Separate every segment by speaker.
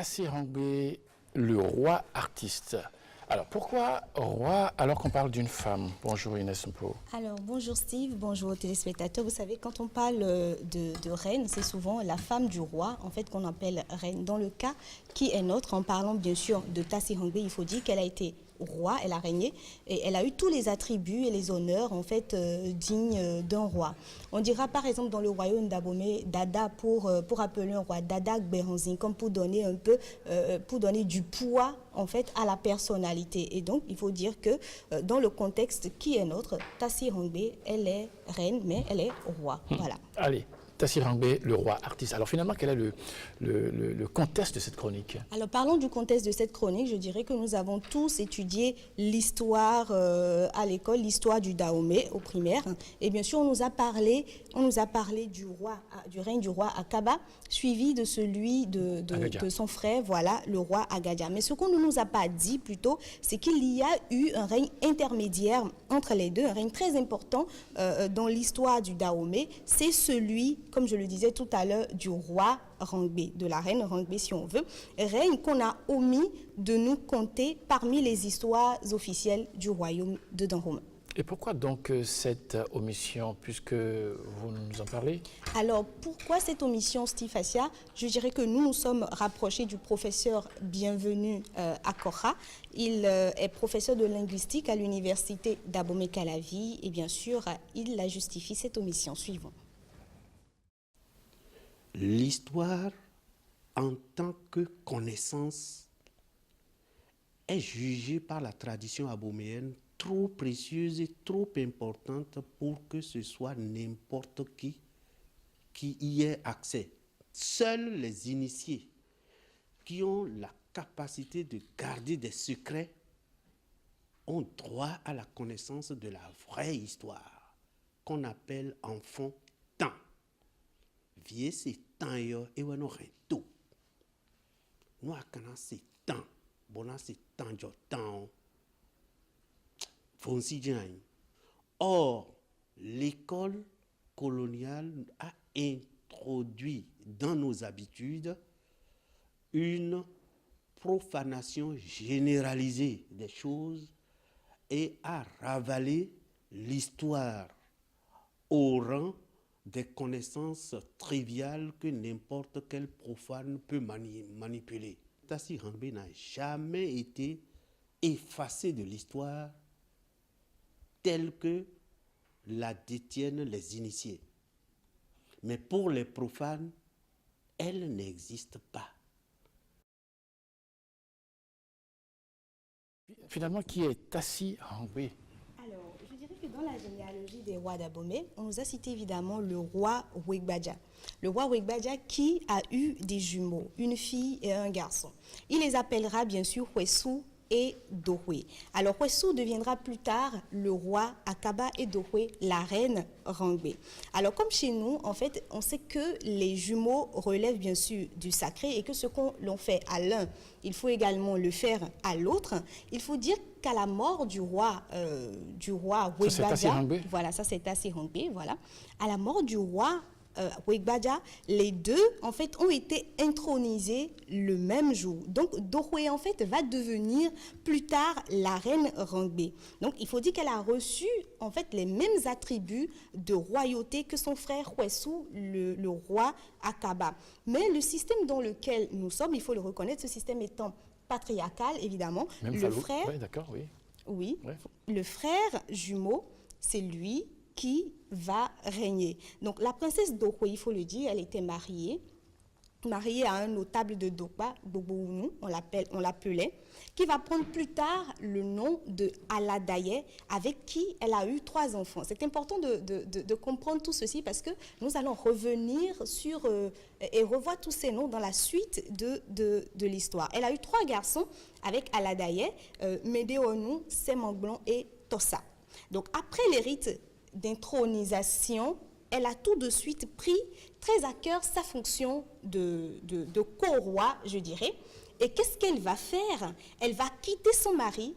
Speaker 1: Tassy Rangbe, le roi artiste. Alors, pourquoi roi alors qu'on parle d'une femme? Bonjour Inès Mpo.
Speaker 2: Alors, bonjour Steve, bonjour aux téléspectateurs. Vous savez, quand on parle de reine, c'est souvent la femme du roi, en fait, qu'on appelle reine. Dans le cas qui est nôtre, en parlant bien sûr de Tassy Rangbe, il faut dire qu'elle a été roi, elle a régné, et elle a eu tous les attributs et les honneurs, en fait, dignes d'un roi. On dira par exemple dans le royaume d'Abomey, Dada pour appeler un roi, Dada Gberanzin, comme pour donner un peu, pour donner du poids, en fait, à la personnalité. Et donc, il faut dire que dans le contexte qui est nôtre, Tassy Rangbe, elle est reine, mais elle est roi. Voilà.
Speaker 1: Allez. Tassy Rangbe, le roi artiste. Alors finalement, quel est le contexte de cette chronique?
Speaker 2: Alors parlons du contexte de cette chronique. Je dirais que nous avons tous étudié l'histoire à l'école, l'histoire du Dahomey au primaire. Et bien sûr, on nous a parlé du règne du roi Akaba, suivi de celui de son frère, voilà, le roi Agadia. Mais ce qu'on ne nous a pas dit plutôt, c'est qu'il y a eu un règne intermédiaire entre les deux, un règne très important dans l'histoire du Dahomey. C'est celui, comme je le disais tout à l'heure, du roi Rangbe, de la reine Rangbe si on veut, règne qu'on a omis de nous compter parmi les histoires officielles du royaume de Dahomey.
Speaker 1: Et pourquoi donc cette omission, puisque vous nous en parlez?
Speaker 2: Alors, pourquoi cette omission, Steve Assia? Je dirais que nous sommes rapprochés du professeur Bienvenu Akora. Il est professeur de linguistique à l'université d'Abomey-Calavi et bien sûr, il la justifie cette omission. Suivons.
Speaker 3: L'histoire, en tant que connaissance, est jugée par la tradition aboméenne trop précieuse et trop importante pour que ce soit n'importe qui y ait accès. Seuls les initiés qui ont la capacité de garder des secrets ont droit à la connaissance de la vraie histoire, qu'on appelle en fond temps. Vie c'est temps yo et ouais non reto. Nous akana c'est temps, bona c'est temps jo temps. Fonsi djain. Or, l'école coloniale a introduit dans nos habitudes une profanation généralisée des choses et a ravalé l'histoire au rang des connaissances triviales que n'importe quel profane peut manipuler. Tassy Rangbe n'a jamais été effacé de l'histoire telle que la détiennent les initiés. Mais pour les profanes, elle n'existe pas.
Speaker 1: Finalement, qui est Tassy Rangbe?
Speaker 2: Alors, je dirais que dans la généalogie des rois d'Abomey, on nous a cité évidemment le roi Wegbaja. Le roi Wegbaja qui a eu des jumeaux, une fille et un garçon. Il les appellera bien sûr Hwessu et Dohwe. Alors Hwessu deviendra plus tard le roi Akaba et Dohwe la reine Rangbe. Alors comme chez nous, en fait, on sait que les jumeaux relèvent bien sûr du sacré et que ce qu'on l'on fait à l'un, il faut également le faire à l'autre. Il faut dire qu'à la mort du roi Wegbaja, voilà, ça c'est Tassy Rangbe, voilà, à la mort du roi Wegbaja, les deux en fait ont été intronisés le même jour. Donc Dohwe en fait va devenir plus tard la reine Rangbe. Donc il faut dire qu'elle a reçu en fait les mêmes attributs de royauté que son frère Hwessu, le roi Akaba. Mais le système dans lequel nous sommes, il faut le reconnaître, ce système étant patriarcal évidemment.
Speaker 1: Même
Speaker 2: le frère,
Speaker 1: ouais, d'accord, oui.
Speaker 2: Oui,
Speaker 1: Ouais.
Speaker 2: le frère jumeau, c'est lui qui va régner. Donc la princesse Dohwe, il faut le dire, elle était mariée à un notable de Dokba, Bobounu, on l'appelait, qui va prendre plus tard le nom de Aladaye, avec qui elle a eu 3 enfants. C'est important de comprendre tout ceci parce que nous allons revenir sur et revoir tous ces noms dans la suite de l'histoire. Elle a eu 3 garçons avec Aladaye, Médéonou, Semangblon et Tossa. Donc après les rites d'intronisation, elle a tout de suite pris très à cœur sa fonction de co-roi, je dirais. Et qu'est-ce qu'elle va faire? Elle va quitter son mari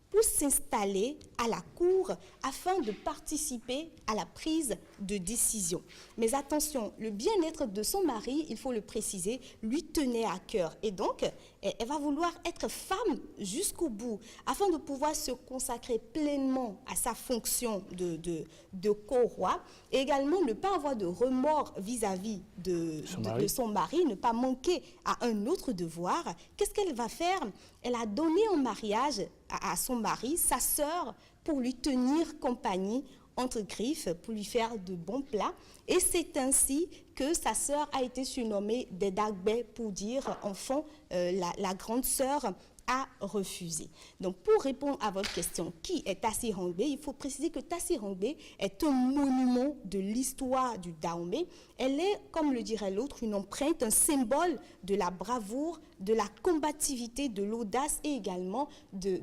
Speaker 2: pour s'installer à la cour afin de participer à la prise de décision. Mais attention, le bien-être de son mari, il faut le préciser, lui tenait à cœur. Et donc, elle va vouloir être femme jusqu'au bout afin de pouvoir se consacrer pleinement à sa fonction de co-roi et également ne pas avoir de remords vis-à-vis de son mari, ne pas manquer à un autre devoir. Qu'est-ce qu'elle va faire? Elle a donné en mariage à son mari sa sœur pour lui tenir compagnie entre griffes, pour lui faire de bons plats. Et c'est ainsi que sa sœur a été surnommée Dedagbe, pour dire, enfant, la grande sœur a refusé. Donc, pour répondre à votre question, qui est Tassi Rangbe? Il faut préciser que Tassi Rangbe est un monument de l'histoire du Dahomey. Elle est, comme le dirait l'autre, une empreinte, un symbole de la bravoure, de la combativité, de l'audace et également de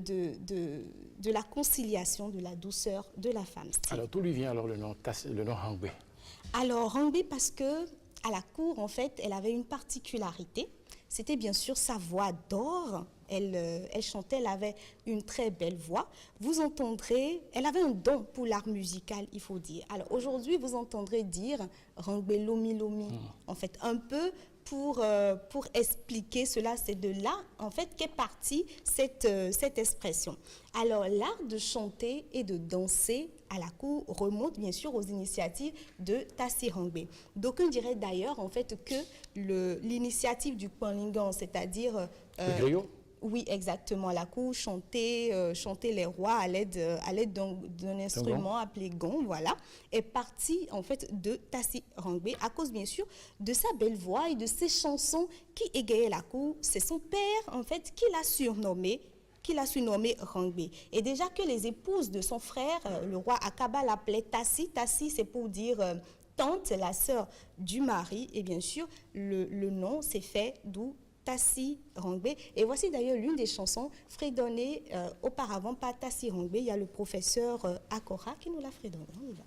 Speaker 2: la conciliation, de la douceur de la femme.
Speaker 1: Alors, d'où lui vient alors le nom Rangbe?
Speaker 2: Alors, Rangbe, parce que à la cour, en fait, elle avait une particularité. C'était bien sûr sa voix d'or. Elle chantait, elle avait une très belle voix. Vous entendrez, elle avait un don pour l'art musical, il faut dire. Alors aujourd'hui, vous entendrez dire Rangbe Lomi Lomi. En fait, un peu pour expliquer cela, c'est de là, en fait, qu'est partie cette expression. Alors, l'art de chanter et de danser à la cour remonte bien sûr aux initiatives de Tassi Rangbe. D'aucuns diraient d'ailleurs, en fait, que l'initiative du Kwanlingan, c'est-à-dire...
Speaker 1: le griot?
Speaker 2: Oui, exactement. La cour chanter les rois à l'aide d'un instrument appelé gong, voilà, est partie en fait de Tassi Rangbe à cause bien sûr de sa belle voix et de ses chansons qui égayaient la cour. C'est son père en fait qui l'a surnommé Rangbe. Et déjà que les épouses de son frère, le roi Akaba, l'appelaient Tassi. Tassi, c'est pour dire tante, la sœur du mari. Et bien sûr, le nom s'est fait d'où Tassi Rangbe. Et voici d'ailleurs l'une des chansons fredonnées auparavant par Tassi Rangbe. Il y a le professeur Akora qui nous l'a fredonné. On y va.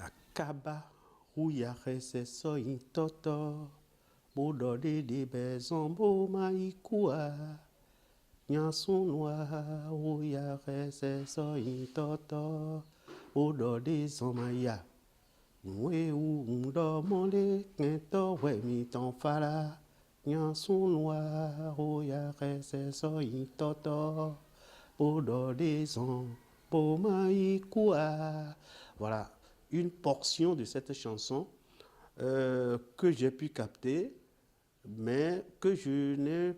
Speaker 3: Akaba, Ouyare, c'est so toto, Bodode de Bezombo Maïkoua, Nyansounwa, Ouyare, c'est so toto, Bodode Zomaya, Mwe ou Mdomole, Kento, Wemiton Fala. Voilà, une portion de cette chanson que j'ai pu capter, mais que je n'ai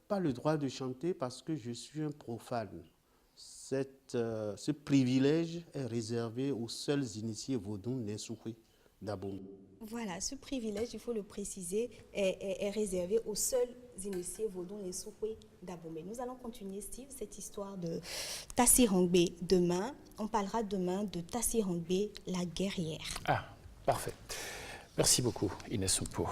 Speaker 3: pas le droit de chanter parce que je suis un profane. Ce privilège est réservé aux seuls initiés vaudous Nesoué d'Abomey.
Speaker 2: Voilà, ce privilège, il faut le préciser, est réservé aux seuls initiés vaudous les Soukoué d'Abomey. Nous allons continuer, Steve, cette histoire de Tassi Rangbe demain. On parlera demain de Tassi Rangbe, la guerrière.
Speaker 1: Ah, parfait. Merci beaucoup, Inès Soupo.